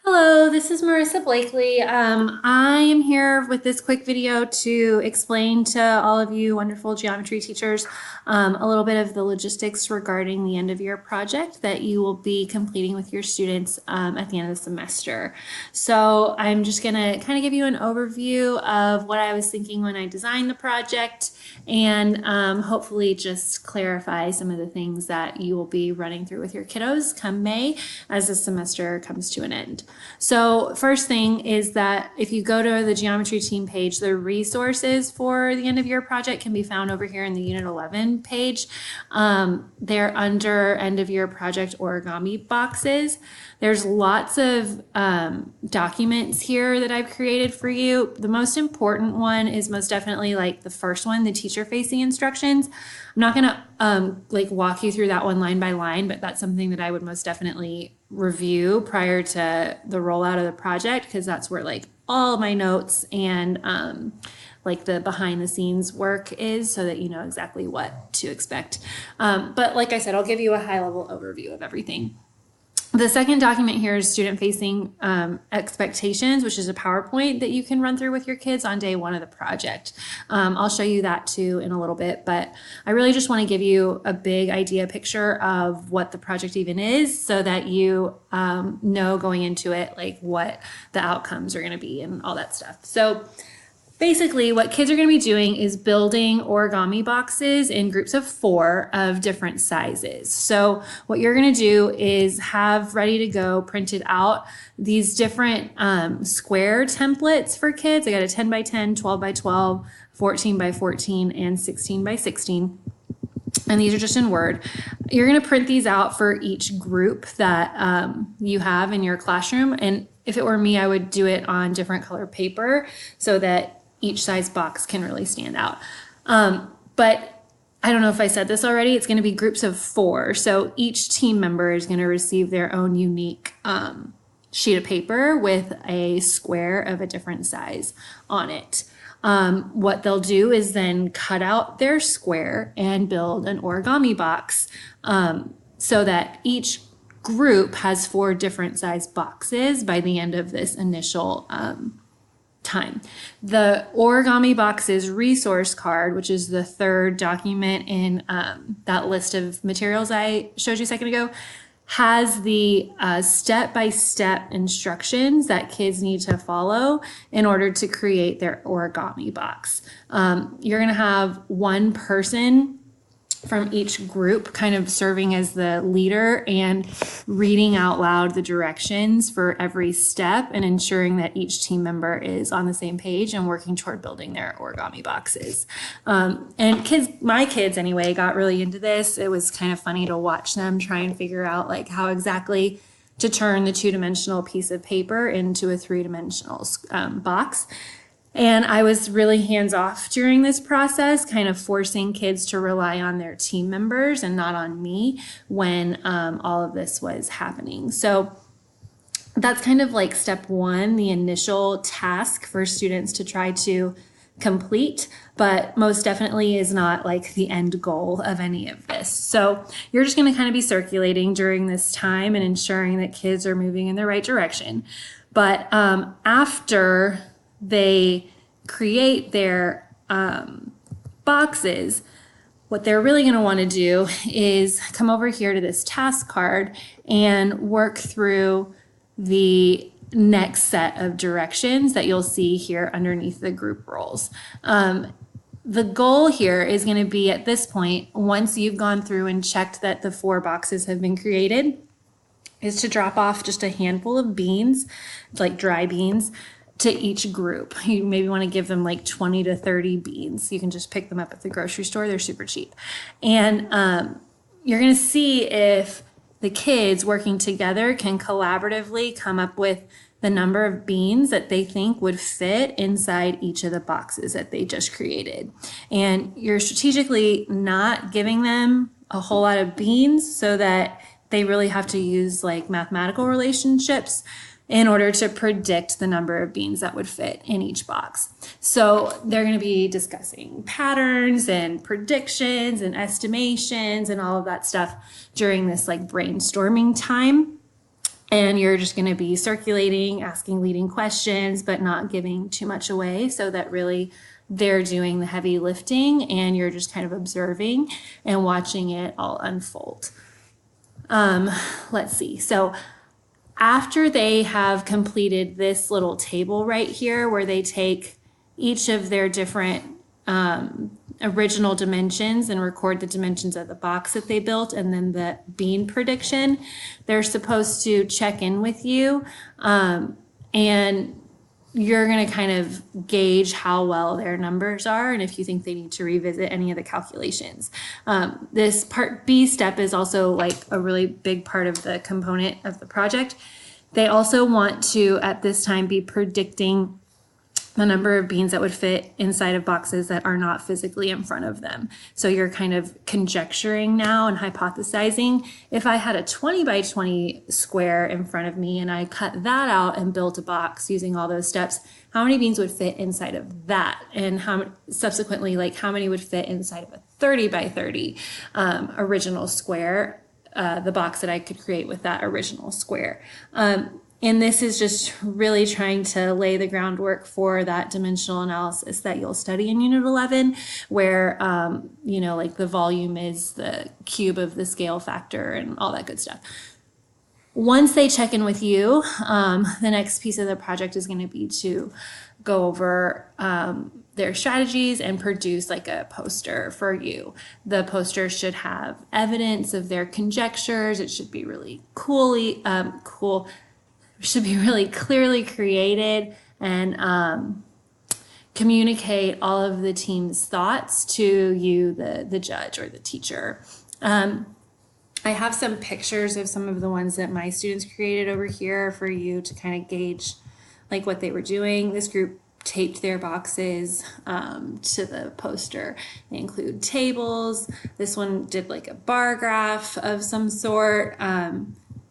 Hello, this is Marissa Blakely. I am here with this quick video to explain to all of you wonderful geometry teachers a little bit of the logistics regarding the end of year project that you will be completing with your students at the end of the semester. So I'm just going to kind of give you an overview of what I was thinking when I designed the project and hopefully just clarify some of the things that you will be running through with your kiddos come May as the semester comes to an end. So first thing is that if you go to the geometry team page, the resources for the end of year project can be found over here in the Unit 11 page. They're under end of year project origami boxes. There's lots of documents here that I've created for you. The most important one is most definitely like the first one, the teacher facing instructions. I'm not gonna like walk you through that one line by line, but that's something that I would most definitely review prior to the rollout of the project, because that's where like all of my notes and like the behind the scenes work is, so that you know exactly what to expect. But like I said, I'll give you a high level overview of everything. The second document here is student-facing expectations, which is a PowerPoint that you can run through with your kids on day one of the project. I'll show you that too in a little bit, but I really just want to give you a big idea picture of what the project even is, so that you know going into it like what the outcomes are going to be and all that stuff. So basically, what kids are going to be doing is building origami boxes in groups of 4 of different sizes. So what you're going to do is have ready to go printed out these different square templates for kids. I got a 10 by 10, 12 by 12, 14 by 14, and 16 by 16. And these are just in Word. You're going to print these out for each group that you have in your classroom. And if it were me, I would do it on different color paper so that each size box can really stand out. But I don't know if I said this already, it's going to be groups of 4. So each team member is going to receive their own unique sheet of paper with a square of a different size on it. What they'll do is then cut out their square and build an origami box so that each group has 4 different size boxes by the end of this initial time. The origami boxes resource card, which is the third document in that list of materials I showed you a second ago, has the step-by-step instructions that kids need to follow in order to create their origami box. You're going to have one person from each group kind of serving as the leader and reading out loud the directions for every step and ensuring that each team member is on the same page and working toward building their origami boxes. And my kids anyway, got really into this. It was kind of funny to watch them try and figure out like how exactly to turn the 2-dimensional piece of paper into a 3-dimensional box. And I was really hands-off during this process, kind of forcing kids to rely on their team members and not on me when all of this was happening. So that's kind of like step 1, the initial task for students to try to complete, but most definitely is not like the end goal of any of this. So you're just going to kind of be circulating during this time and ensuring that kids are moving in the right direction. But after they create their boxes, what they're really going to want to do is come over here to this task card and work through the next set of directions that you'll see here underneath the group roles. The goal here is going to be at this point, once you've gone through and checked that the 4 boxes have been created, is to drop off just a handful of beans, like dry beans, to each group. You maybe want to give them like 20 to 30 beans. You can just pick them up at the grocery store. They're super cheap. And you're going to see if the kids working together can collaboratively come up with the number of beans that they think would fit inside each of the boxes that they just created. And you're strategically not giving them a whole lot of beans so that they really have to use like mathematical relationships in order to predict the number of beans that would fit in each box. So they're going to be discussing patterns and predictions and estimations and all of that stuff during this like brainstorming time. And you're just going to be circulating, asking leading questions, but not giving too much away, so that really they're doing the heavy lifting and you're just kind of observing and watching it all unfold. Let's see. So after they have completed this little table right here where they take each of their different original dimensions and record the dimensions of the box that they built and then the bean prediction, they're supposed to check in with you, and you're going to kind of gauge how well their numbers are and if you think they need to revisit any of the calculations. This part B step is also like a really big part of the component of the project. They also want to, at this time, be predicting the number of beans that would fit inside of boxes that are not physically in front of them. So you're kind of conjecturing now and hypothesizing. If I had a 20 by 20 square in front of me and I cut that out and built a box using all those steps, how many beans would fit inside of that? And how subsequently, like how many would fit inside of a 30 by 30 original square, the box that I could create with that original square. And this is just really trying to lay the groundwork for that dimensional analysis that you'll study in Unit 11, where, you know, like the volume is the cube of the scale factor and all that good stuff. Once they check in with you, the next piece of the project is going to be to go over their strategies and produce like a poster for you. The poster should have evidence of their conjectures. It should be really cool. Should be really clearly created and communicate all of the team's thoughts to you, the judge or the teacher. I have some pictures of some of the ones that my students created over here for you to kind of gauge like what they were doing. This group taped their boxes to the poster. They include tables. This one did like a bar graph of some sort.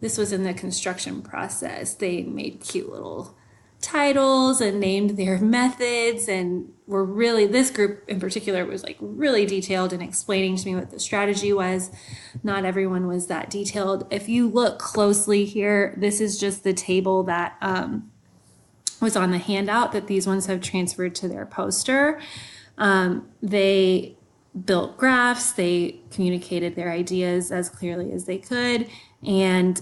This was in the construction process. They made cute little titles and named their methods and were really, this group in particular was like really detailed in explaining to me what the strategy was. Not everyone was that detailed. If you look closely here, this is just the table that was on the handout that these ones have transferred to their poster. They built graphs, they communicated their ideas as clearly as they could. And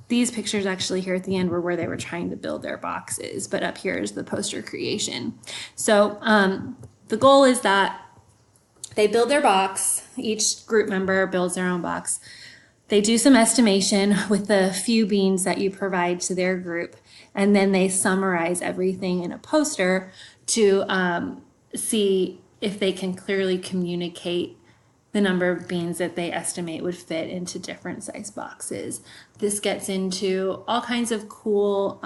these pictures actually here at the end were where they were trying to build their boxes, but up here is the poster creation. So the goal is that they build their box, each group member builds their own box. They do some estimation with the few beans that you provide to their group, and then they summarize everything in a poster to see if they can clearly communicate the number of beans that they estimate would fit into different size boxes. This gets into all kinds of cool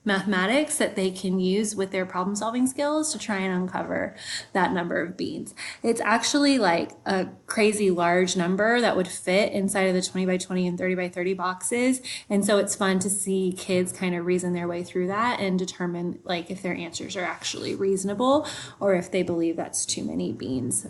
mathematics that they can use with their problem solving skills to try and uncover that number of beans. It's actually like a crazy large number that would fit inside of the 20 by 20 and 30 by 30 boxes. And so it's fun to see kids kind of reason their way through that and determine like if their answers are actually reasonable or if they believe that's too many beans.